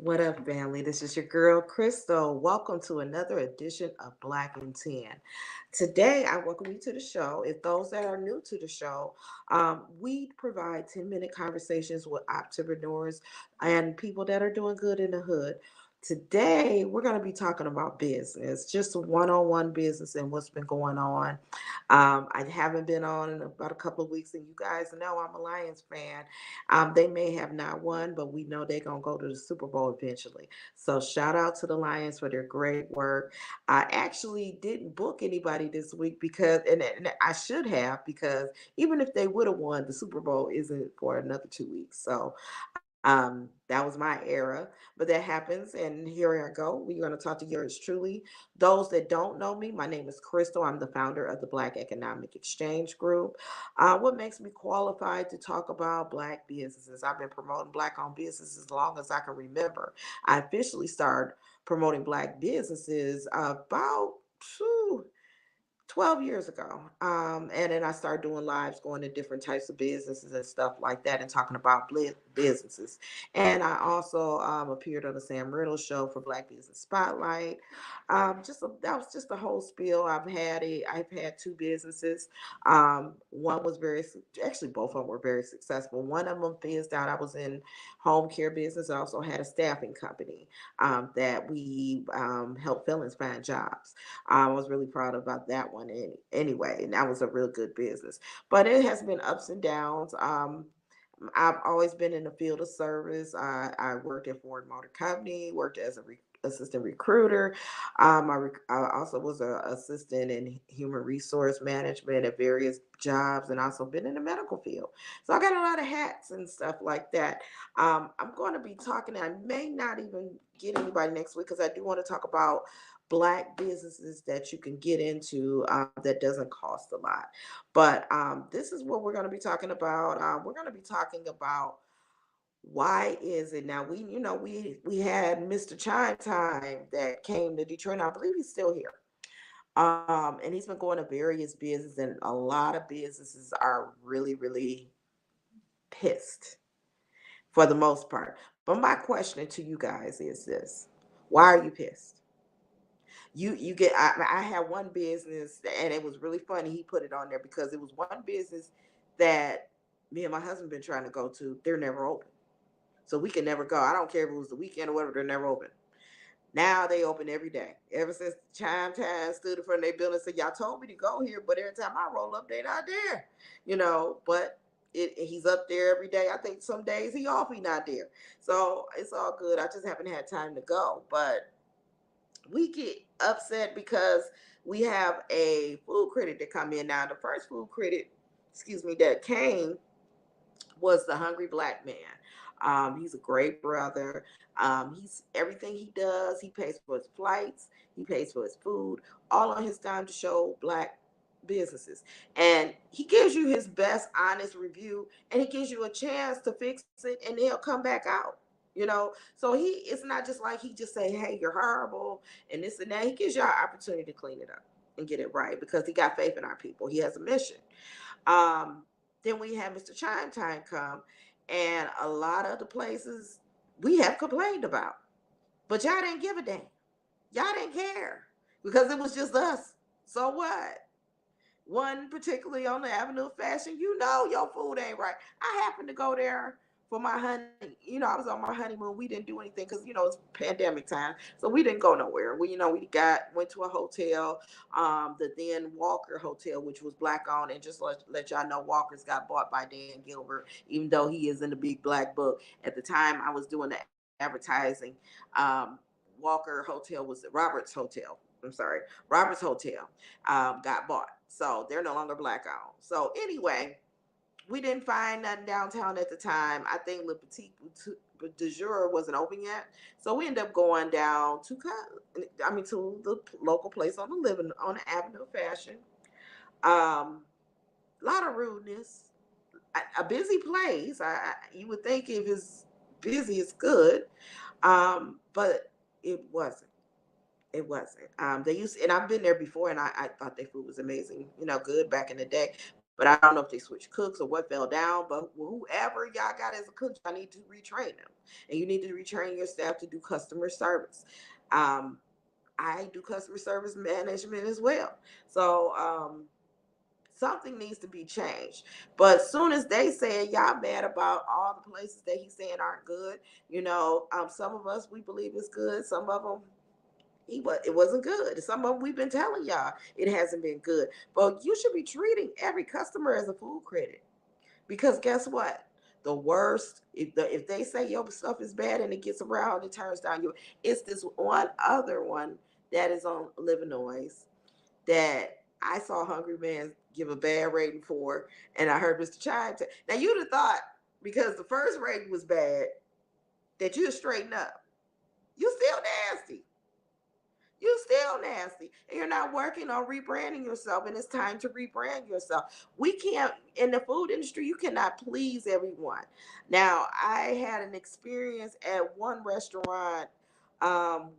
What up, family? This is your girl, Crystal. Welcome to another edition of Black and Ten. Today, I welcome you to the show. If those that are new to the show, we provide 10-minute conversations with entrepreneurs and people that are doing good in the hood. Today, we're going to be talking about business, just one-on-one business and what's been going on. I haven't been on in about a couple of weeks, and you guys know I'm a Lions fan. They may have not won, but we know they're gonna go to the Super Bowl eventually. So shout out to the Lions for their great work. I actually didn't book anybody this week because, and I should have, because even if they would have won, the Super Bowl isn't for another 2 weeks. So that was my era, but that happens, and here I go. We're going to talk to yours truly. Those that don't know me, my name is Crystal. I'm the founder of the Black Economic Exchange Group. What makes me qualified to talk about Black businesses? I've been promoting Black-owned businesses as long as I can remember. I officially started promoting Black businesses about phew, 12 years ago. And then I started doing lives, going to different types of businesses and stuff like that, and talking about businesses. And I also appeared on the Sam Riddle show for Black Business Spotlight. That was just the whole spiel. I've had two businesses. One was actually both of them were very successful. One of them fizzed out. I was in home care business. I also had a staffing company that we helped felons find jobs. I was really proud about that one anyway, and that was a real good business. But it has been ups and downs. I've always been in the field of service. I worked at Ford Motor Company, worked as a assistant recruiter. I also was an assistant in human resource management at various jobs, and also been in the medical field. So I got a lot of hats and stuff like that. I'm going to be talking. I may not even get anybody next week because I do want to talk about Black businesses that you can get into that doesn't cost a lot. But this is what we're going to be talking about. We're going to be talking about why is it now, we had Mr. Chime Time that came to Detroit. And I believe he's still here. And he's been going to various businesses, and a lot of businesses are really, really pissed for the most part. But my question to you guys is this: why are you pissed? You get I had one business, and it was really funny. He put it on there because it was one business that me and my husband been trying to go to. They're never open, so we can never go. I don't care if it was the weekend or whatever. They're never open. Now they open every day. Ever since Chime Time stood in front of their building and said, "Y'all told me to go here, but every time I roll up, they're not there." But he's up there every day. I think some days he off, he not there. So it's all good. I just haven't had time to go. But we get upset because we have a food critic that come in now. The first food critic, excuse me, that came was the Hungry Black Man. He's a great brother. He's everything he does. He pays for his flights. He pays for his food, all on his dime to show Black businesses. And he gives you his best, honest review, and he gives you a chance to fix it, and he'll come back out. So it's not just like he just say, "Hey, you're horrible," and this and that. He gives you an opportunity to clean it up and get it right because he got faith in our people. He has a mission. Um, then we had Mr. Chime Time come, and a lot of the places we have complained about, but y'all didn't give a damn. Y'all didn't care because it was just us. So what? One particularly on the Avenue of Fashion, your food ain't right. I happened to go there for my honey. I was on my honeymoon. We didn't do anything because it's pandemic time, so we didn't go nowhere. We went to a hotel, the then Walker Hotel, which was Black owned, and just let y'all know, Walker's got bought by Dan Gilbert, even though he is in the big black book. At the time, I was doing the advertising. Walker Hotel was Robert's Hotel. I'm sorry, Robert's Hotel got bought. So they're no longer Black owned. So anyway, we didn't find nothing downtown at the time. I think Le Petit du Jour wasn't open yet. So we ended up going down to the local place on the living on the Avenue of Fashion. A lot of rudeness. A busy place. You would think if it's busy, it's good, but it wasn't. It wasn't. They used, and I've been there before, and I thought their food was amazing. Good back in the day. But I don't know if they switched cooks or what fell down. But whoever y'all got as a cook, I need to retrain them, and you need to retrain your staff to do customer service. Um, I do customer service management as well. So something needs to be changed. But as soon as they say y'all mad about all the places that he's saying aren't good, some of us we believe it's good. Some of them it wasn't good. Some of them we've been telling y'all it hasn't been good. But you should be treating every customer as a food critic, because guess what? The worst, if they say your stuff is bad and it gets around, it turns down you. It's this one other one that is on Illinois that I saw Hungry Man give a bad rating for, and I heard Mr. Chime say, now you'd have thought because the first rating was bad that you'd straighten up. You still nasty. You still nasty, and you're not working on rebranding yourself, and it's time to rebrand yourself. We can't, in the food industry, you cannot please everyone. Now, I had an experience at one restaurant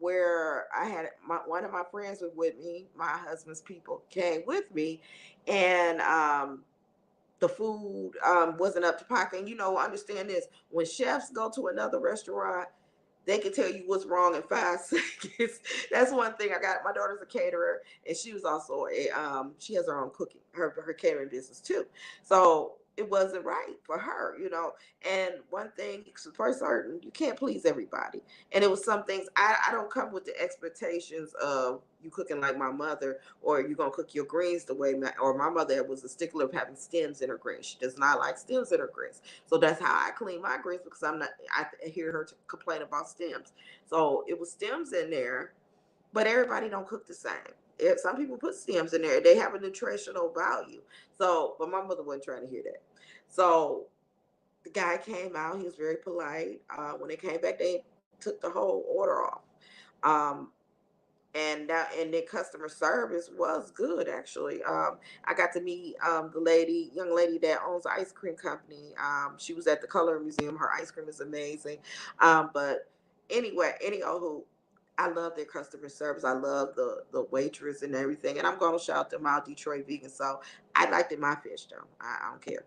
where I had one of my friends was with me, my husband's people came with me, and the food wasn't up to pocket. And understand this: when chefs go to another restaurant, they can tell you what's wrong in 5 seconds. That's one thing. I got my daughter's a caterer, and she was also she has her own cooking, her catering business too. So it wasn't right for her. And one thing for certain, you can't please everybody. And it was some things I don't come with the expectations of you cooking like my mother, or you're gonna cook your greens the way my mother was a stickler of having stems in her greens. She does not like stems in her greens. So that's how I clean my greens, because I hear her complain about stems. So it was stems in there, but everybody don't cook the same. If some people put stems in there, they have a nutritional value. So, but my mother wasn't trying to hear that. So the guy came out. He was very polite. When they came back, they took the whole order off. Um, and their customer service was good, actually. I got to meet the young lady that owns an ice cream company. She was at the Color Museum. Her ice cream is amazing. But anyway, who I love their customer service. I love the waitress and everything. And I'm going to shout them out, Detroit Vegan. So I liked it, my fish though. I don't care.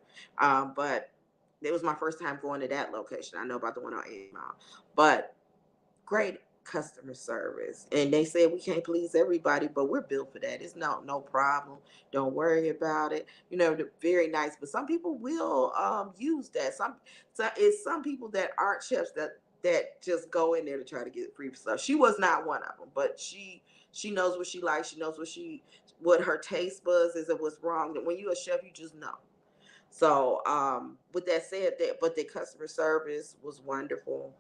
But it was my first time going to that location. I know about the one on 8 Mile, but great customer service. And they said we can't please everybody, but we're built for that. It's no problem. Don't worry about it. They're very nice. But some people will use that. Some people that aren't chefs that just go in there to try to get free stuff. She was not one of them, but she knows what she likes. She knows what her taste buds is and what's wrong. And when you're a chef, you just know. So with that said, but the customer service was wonderful,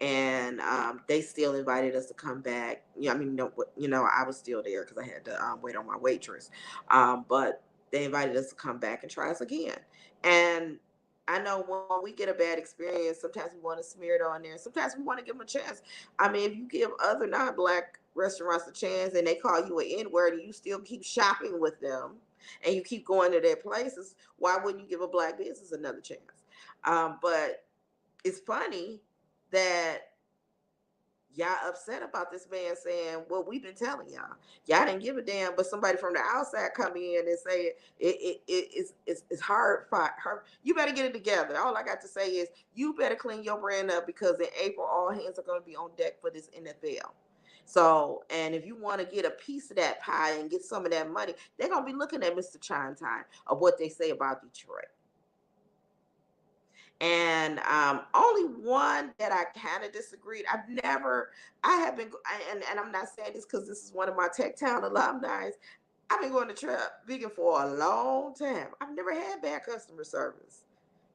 and they still invited us to come back. Yeah, I mean, no, I was still there because I had to wait on my waitress. But they invited us to come back and try us again. And I know when we get a bad experience, sometimes we want to smear it on there. Sometimes we want to give them a chance. I mean, if you give other non-black restaurants a chance and they call you an N-word and you still keep shopping with them and you keep going to their places, why wouldn't you give a black business another chance? But it's funny that y'all upset about this man saying what we've been telling y'all. Y'all didn't give a damn, but somebody from the outside come in and say it's hard for her. You better get it together. All I got to say is you better clean your brand up, because in April all hands are going to be on deck for this NFL. So, and if you want to get a piece of that pie and get some of that money, they're going to be looking at Mr. Chime Time of what they say about Detroit. And only one that I kind of disagreed. I have been, and I'm not saying this because this is one of my Tech Town alumni. I've been going to Trap Vegan for a long time. I've never had bad customer service.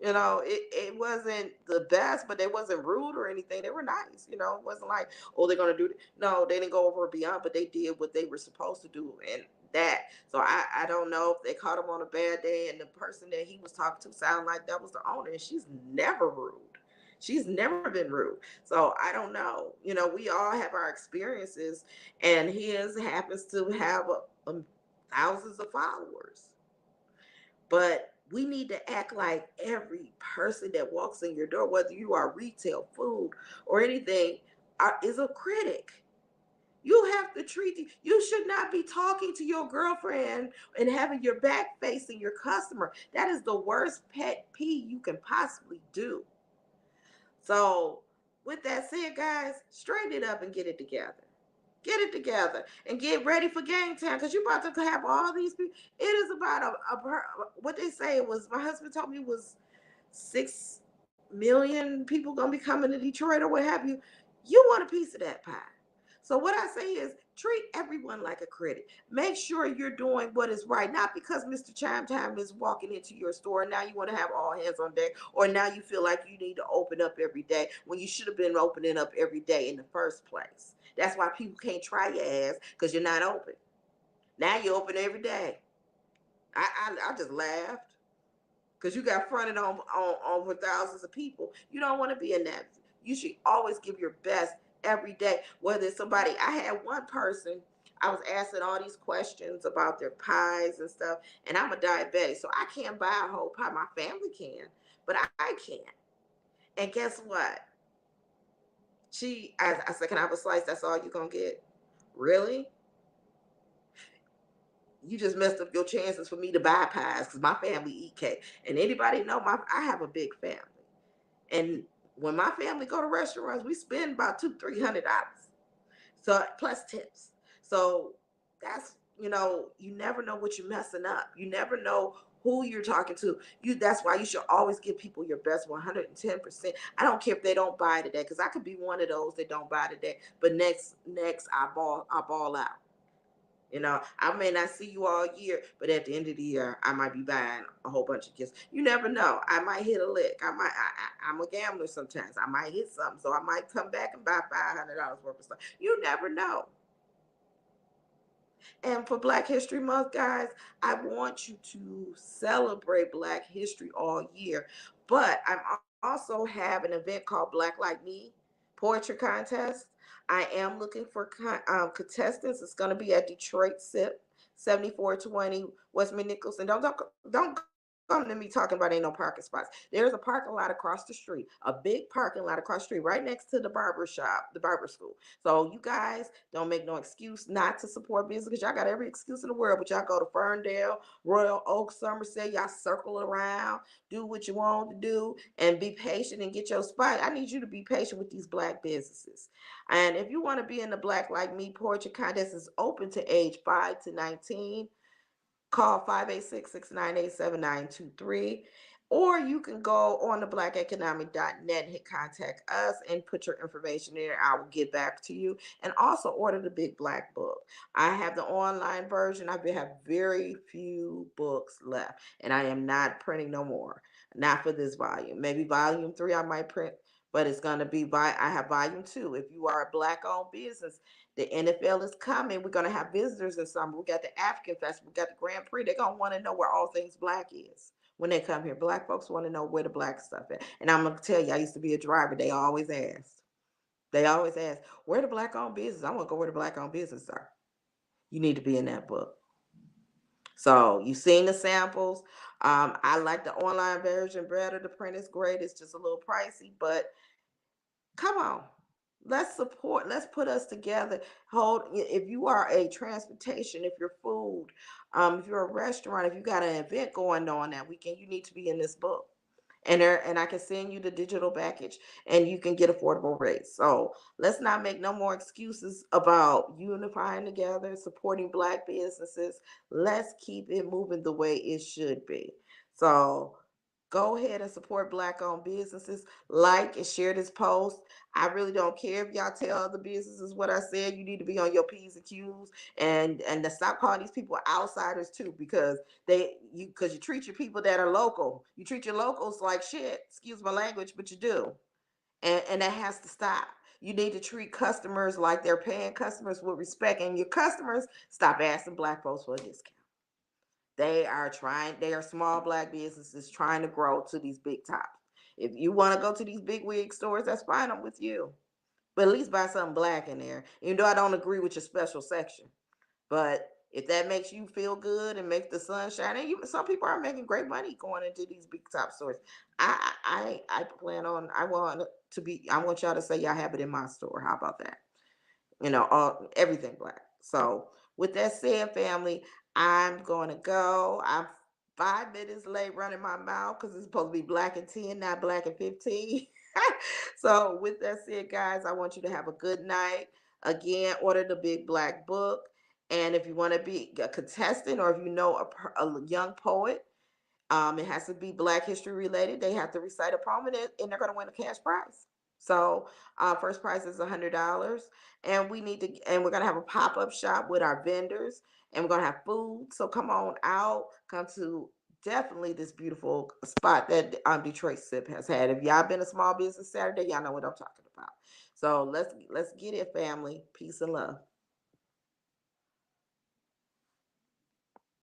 It wasn't the best, but they wasn't rude or anything. They were nice. It wasn't like, oh, they're gonna do it. No, they didn't go over or beyond, but they did what they were supposed to do, and that. So I don't know if they caught him on a bad day, and the person that he was talking to sounded like that was the owner, and she's never rude. She's never been rude. So I don't know. We all have our experiences, and his happens to have thousands of followers. But we need to act like every person that walks in your door, whether you are retail, food, or anything, is a critic. You have to you should not be talking to your girlfriend and having your back facing your customer. That is the worst pet peeve you can possibly do. So, with that said, guys, straighten it up and get it together. Get it together and get ready for game time because you're about to have all these people. It is about what they say it was. My husband told me it was 6 million people gonna be coming to Detroit or what have you. You want a piece of that pie. So what I say is treat everyone like a credit. Make sure you're doing what is right, not because Mr. Chime Time is walking into your store and now you want to have all hands on deck, or now you feel like you need to open up every day when you should have been opening up every day in the first place. That's why people can't try your ass because you're not open. Now you open every day. I just laughed because you got fronted on with thousands of people. You don't want to be in that. You should always give your best every day. Whether it's somebody, I had one person, I was asking all these questions about their pies and stuff, and I'm a diabetic, so I can't buy a whole pie. My family can, but I can't. And guess what? I said, can I have a slice? That's all you're gonna get? Really? You just messed up your chances for me to buy pies because my family eat cake. And anybody know I have a big family. And when my family go to restaurants, we spend about $200-300. So plus tips. So that's you never know what you're messing up. You never know who you're talking to. That's why you should always give people your best 110%. I don't care if they don't buy today, because I could be one of those that don't buy today. But next I ball out. I may not see you all year, but at the end of the year, I might be buying a whole bunch of gifts. You never know. I might hit a lick. I'm a gambler sometimes. I might hit something, so I might come back and buy $500 worth of stuff. You never know. And for Black History Month, guys, I want you to celebrate Black history all year. But I'm also have an event called Black Like Me Poetry Contest. I am looking for contestants. It's going to be at Detroit SIP 7420 West Nicholson. Don't come to me talking about ain't no parking spots. There's a parking lot across the street, a big parking lot across the street, right next to the barber shop, the barber school. So you guys don't make no excuse not to support business because y'all got every excuse in the world, but y'all go to Ferndale, Royal Oak, Somerset, y'all circle around, do what you want to do, and be patient and get your spot. I need you to be patient with these Black businesses. And if you want to be in the Black Like Me Poetry Contest, is open to age 5 to 19. Call 586-698-7923. Or you can go on the blackeconomic.net and hit contact us and put your information there. I will get back to you. And also order the Big Black Book. I have the online version. I have very few books left, and I am not printing no more. Not for this volume. Maybe volume 3 I might print, but it's going to be I have volume 2. If you are a Black owned business, the NFL is coming. We're gonna have visitors in summer. We got the African Festival. We got the Grand Prix. They're gonna want to know where all things Black is when they come here. Black folks want to know where the Black stuff is. And I'm gonna tell you, I used to be a driver. They always asked. They always ask, where the Black owned business? I want to go where the Black owned business are. You need to be in that book. So you've seen the samples. I like the online version better. The print is great. It's just a little pricey, but come on, let's support, let's put us together. Hold, if you are a transportation, if you're food, if you're a restaurant, if you got an event going on that weekend, you need to be in this book. And I can send you the digital package and you can get affordable rates. So let's not make no more excuses about unifying together, supporting Black businesses. Let's keep it moving the way it should be. So go ahead and support Black owned businesses. Like and share this post. I really don't care if y'all tell other businesses what I said. You need to be on your P's and Q's, and to stop calling these people outsiders too, because you treat your people that are local. You treat your locals like shit. Excuse my language, but you do. And that has to stop. You need to treat customers like they're paying customers with respect. And your customers, stop asking Black folks for a discount. They are small Black businesses trying to grow to these big tops. If you want to go to these big wig stores, that's fine. I'm with you. But at least buy something Black in there. Even though I don't agree with your special section. But if that makes you feel good and makes the sun shine, and some people are making great money going into these big top stores. I want y'all to say y'all have it in my store. How about that? all everything black. So with that said, family, I'm going to go. I'm 5 minutes late running my mouth because it's supposed to be black and 10, not black and 15. So with that said, guys, I want you to have a good night. Again, order the Big Black Book. And if you want to be a contestant, or if you know a young poet, it has to be Black History related. They have to recite a poem, and they're going to win a cash prize. So, first prize is $100, and and we're gonna have a pop up shop with our vendors, and we're gonna have food. So come on out, come to definitely this beautiful spot that Detroit Sip has had. If y'all been a small business Saturday, y'all know what I'm talking about. So let's get it, family. Peace and love.